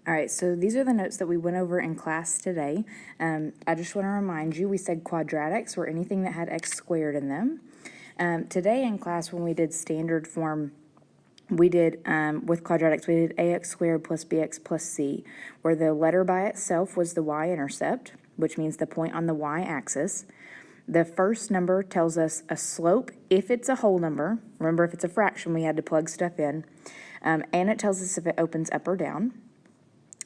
All right, so these are the notes that we went over in class today. I just want to remind you, we said quadratics were anything that had x squared in them. Today in class, when we did standard form, we did, with quadratics, we did ax squared plus bx plus c, where the letter by itself was the y-intercept, which means the point on the y-axis. The first number tells us a slope if it's a whole number. Remember, if it's a fraction, we had to plug stuff in. And it tells us if it opens up or down.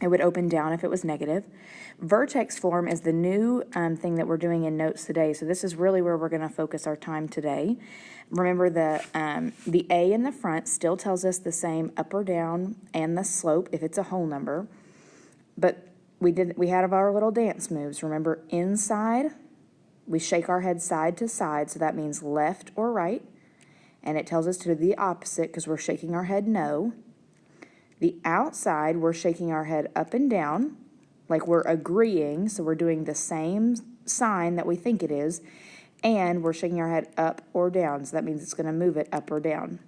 It would open down if it was negative. Vertex form is the new thing that we're doing in notes today. So this is really where we're going to focus our time today. Remember the A in the front still tells us the same up or down and the slope if it's a whole number. But we had our little dance moves. Remember, inside, we shake our head side to side, so that means left or right. And it tells us to do the opposite because we're shaking our head no. The outside, we're shaking our head up and down, like we're agreeing, so we're doing the same sign that we think it is, and we're shaking our head up or down, so that means it's going to move it up or down.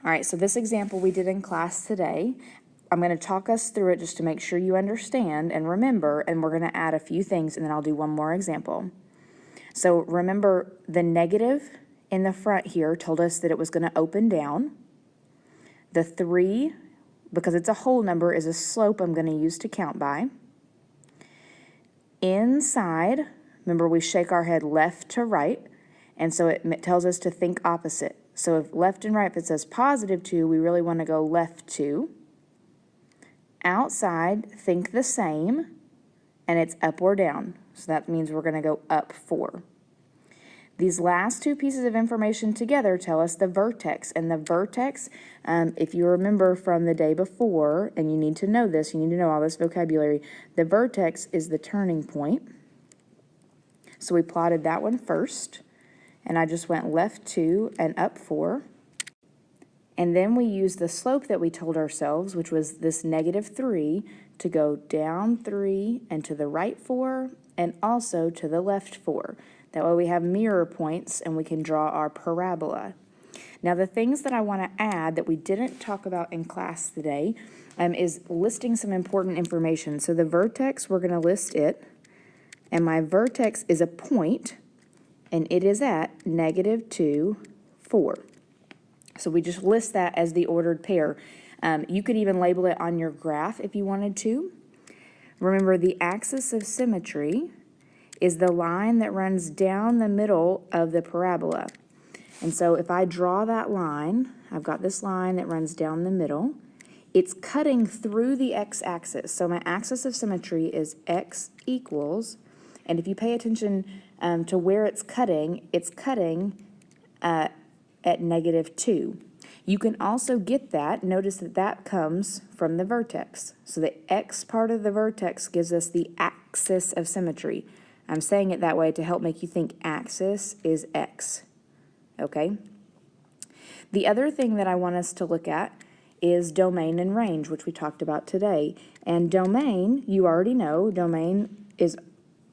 All right, so this example we did in class today, I'm going to talk us through it just to make sure you understand and remember, and we're going to add a few things, and then I'll do one more example. So remember, the negative in the front here told us that it was going to open down. The 3, because it's a whole number, is a slope I'm going to use to count by. Inside, remember we shake our head left to right, and so it tells us to think opposite. So if left and right, if it says positive 2, we really want to go left 2. Outside, think the same, and it's up or down. So that means we're going to go up 4. These last two pieces of information together tell us the vertex. And the vertex, if you remember from the day before, and you need to know this, you need to know all this vocabulary, the vertex is the turning point. So we plotted that one first, and I just went left 2 and up 4. And then we used the slope that we told ourselves, which was this negative 3, to go down 3 and to the right 4, and also to the left 4. That way we have mirror points and we can draw our parabola. Now the things that I want to add that we didn't talk about in class today is listing some important information. So the vertex, we're going to list it. And my vertex is a point, and it is at negative 2, 4. So we just list that as the ordered pair. You could even label it on your graph if you wanted to. Remember, the axis of symmetry is the line that runs down the middle of the parabola. And so if I draw that line, I've got this line that runs down the middle. It's cutting through the x-axis. So my axis of symmetry is x equals, and if you pay attention to where it's cutting at negative 2. You can also get that. Notice that that comes from the vertex. So the x part of the vertex gives us the axis of symmetry. I'm saying it that way to help make you think axis is x, okay? The other thing that I want us to look at is domain and range, which we talked about today. And domain, you already know, domain is,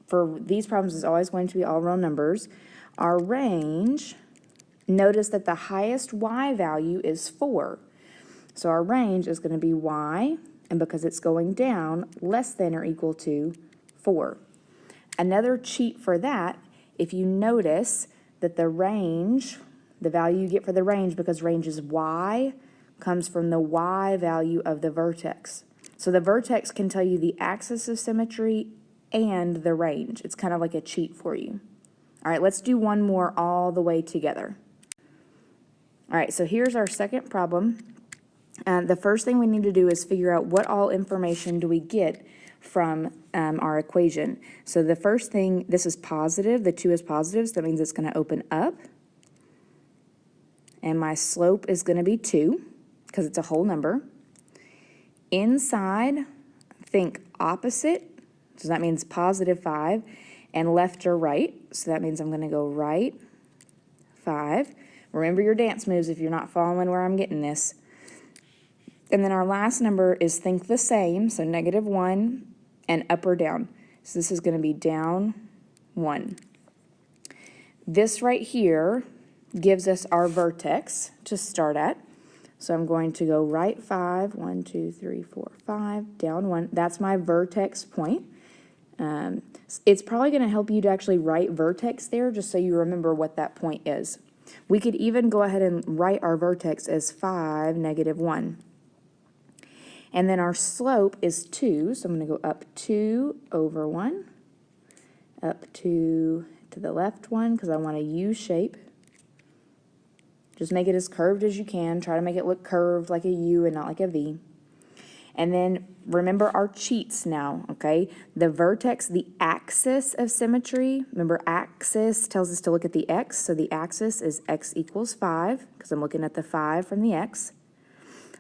for these problems, is always going to be all real numbers. Our range, notice that the highest y value is 4. So our range is going to be y, and because it's going down, less than or equal to 4. Another cheat for that, if you notice that the range, the value you get for the range, because range is y, comes from the y value of the vertex. So the vertex can tell you the axis of symmetry and the range. It's kind of like a cheat for you. All right, let's do one more all the way together. All right, so here's our second problem. The first thing we need to do is figure out what all information do we get from our equation. So the first thing, this is positive, the 2 is positive, so that means it's going to open up. And my slope is going to be 2, because it's a whole number. Inside, think opposite, so that means positive 5, and left or right, so that means I'm going to go right 5. Remember your dance moves if you're not following where I'm getting this. And then our last number is think the same, so negative 1 and up or down. So this is going to be down 1. This right here gives us our vertex to start at. So I'm going to go right 5, 1, 2, 3, 4, 5, down 1. That's my vertex point. It's probably going to help you to actually write vertex there just so you remember what that point is. We could even go ahead and write our vertex as 5, -1. And then our slope is 2, so I'm going to go up 2 over 1, up 2 to the left 1 because I want a U shape. Just make it as curved as you can. Try to make it look curved like a U and not like a V. And then remember our cheats now, okay? The vertex, the axis of symmetry. Remember, axis tells us to look at the x. So the axis is x equals 5 because I'm looking at the 5 from the x.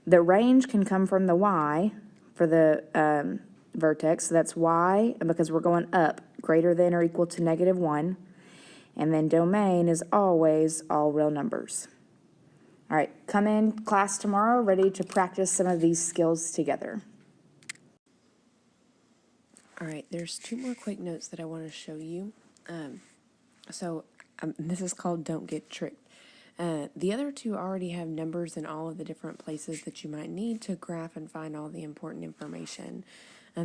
The range can come from the y for the vertex. So that's y, and because we're going up, greater than or equal to -1. And then domain is always all real numbers. All right, come in class tomorrow ready to practice some of these skills together. All right, there's 2 more quick notes that I want to show you. This is called Don't Get Tricked. The other 2 already have numbers in all of the different places that you might need to graph and find all the important information.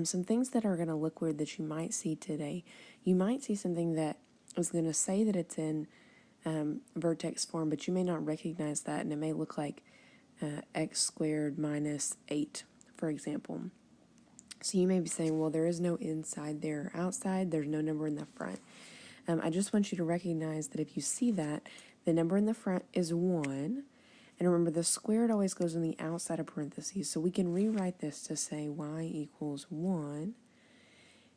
Some things that are going to look weird that you might see today. You might see something that is going to say that it's in vertex form, but you may not recognize that, and it may look like x squared minus 8, for example. So you may be saying, well, there is no inside there or outside, there's no number in the front. I just want you to recognize that if you see that, the number in the front is 1, and remember the squared always goes on the outside of parentheses, so we can rewrite this to say y equals 1,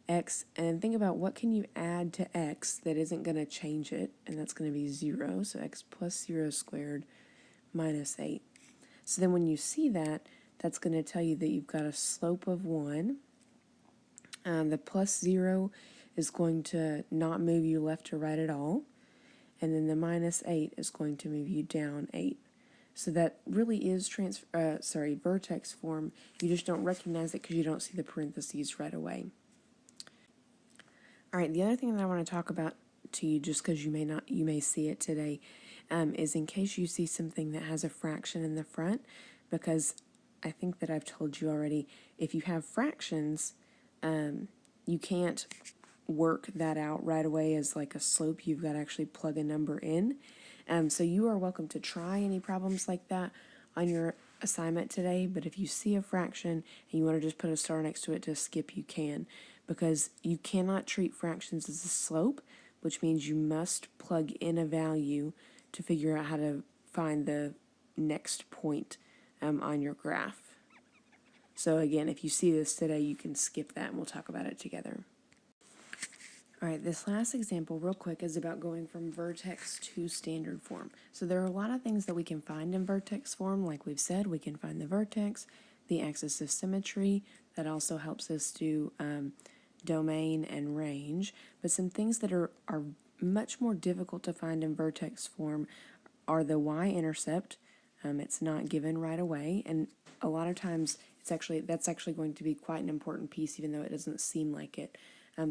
x, and think about what can you add to x that isn't going to change it, and that's going to be 0, so x plus 0 squared minus 8. So then when you see that, that's going to tell you that you've got a slope of 1. The plus 0 is going to not move you left to right at all, and then the minus 8 is going to move you down 8. So that really is vertex form. You just don't recognize it because you don't see the parentheses right away. All right, the other thing that I want to talk about to you, just because you may see it today, is in case you see something that has a fraction in the front, because I think that I've told you already, if you have fractions, you can't work that out right away as like a slope. You've got to actually plug a number in. So you are welcome to try any problems like that on your assignment today, but if you see a fraction and you want to just put a star next to it to skip, you can, because you cannot treat fractions as a slope, which means you must plug in a value to figure out how to find the next point on your graph. So again, if you see this today, you can skip that and we'll talk about it together. All right, this last example, real quick, is about going from vertex to standard form. So there are a lot of things that we can find in vertex form. Like we've said, we can find the vertex, the axis of symmetry. That also helps us do domain and range. But some things that are much more difficult to find in vertex form are the y-intercept. It's not given right away, and a lot of times that's actually going to be quite an important piece, even though it doesn't seem like it.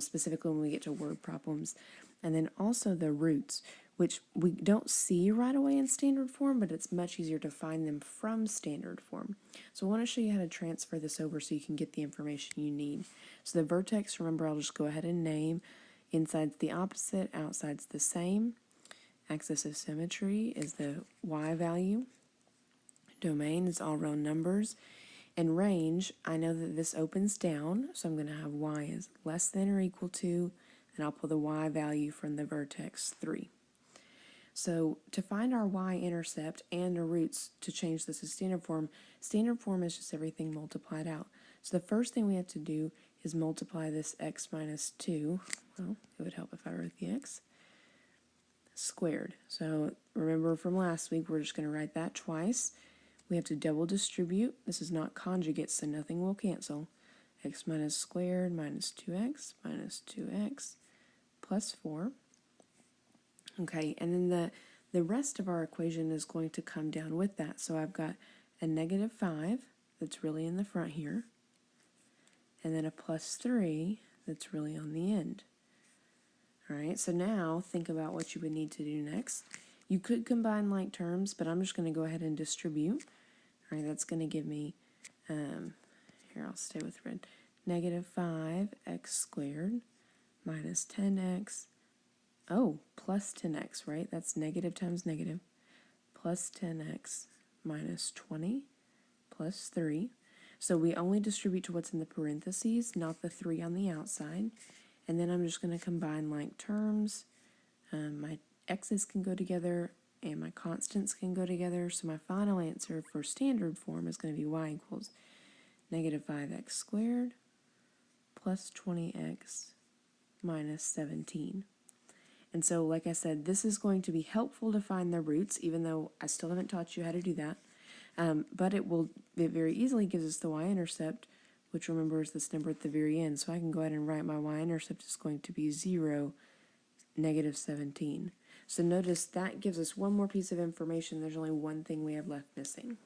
Specifically when we get to word problems. And then also the roots, which we don't see right away in standard form, but it's much easier to find them from standard form. So I want to show you how to transfer this over so you can get the information you need. So the vertex, remember, I'll just go ahead and name. Inside's the opposite, outside's the same. Axis of symmetry is the y value. Domain is all real numbers. And range, I know that this opens down, so I'm going to have y is less than or equal to, and I'll pull the y value from the vertex 3. So to find our y-intercept and the roots to change this to standard form is just everything multiplied out. So the first thing we have to do is multiply this x minus 2. Well, it would help if I wrote the x squared. So remember from last week, we're just going to write that twice. We have to double distribute. This is not conjugate, so nothing will cancel. X minus squared minus 2x minus 2x plus 4. Okay, and then the rest of our equation is going to come down with that. So I've got a negative 5 that's really in the front here, and then a plus 3 that's really on the end. All right, so now think about what you would need to do next. You could combine like terms, but I'm just going to go ahead and distribute. All right, that's going to give me, here, I'll stay with red, negative 5x squared minus 10x, plus 10x, right? That's negative times negative, plus 10x minus 20 plus 3. So we only distribute to what's in the parentheses, not the 3 on the outside. And then I'm just going to combine like terms. My x's can go together and my constants can go together. So my final answer for standard form is going to be y equals negative 5x squared plus 20x minus 17. And so, like I said, this is going to be helpful to find the roots, even though I still haven't taught you how to do that. But it very easily gives us the y-intercept, which remember is this number at the very end. So I can go ahead and write my y-intercept is going to be 0, negative 17. So notice that gives us one more piece of information. There's only one thing we have left missing.